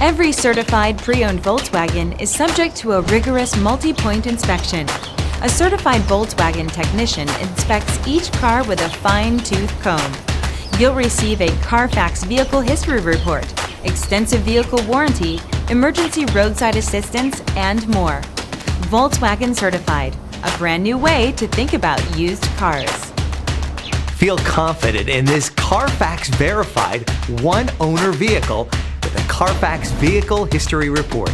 Every certified pre-owned Volkswagen is subject to a rigorous multi-point inspection. A certified Volkswagen technician inspects each car with a fine-tooth comb. You'll receive a CarFax vehicle history report, extensive vehicle warranty, emergency roadside assistance, and more. Volkswagen Certified, a brand new way to think about used cars. Feel confident in this CarFax verified one-owner vehicle with a CarFax Vehicle History Report.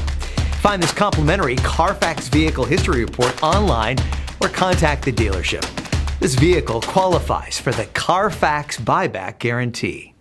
Find this complimentary CarFax Vehicle History Report online or contact the dealership. This vehicle qualifies for the CarFax Buyback Guarantee.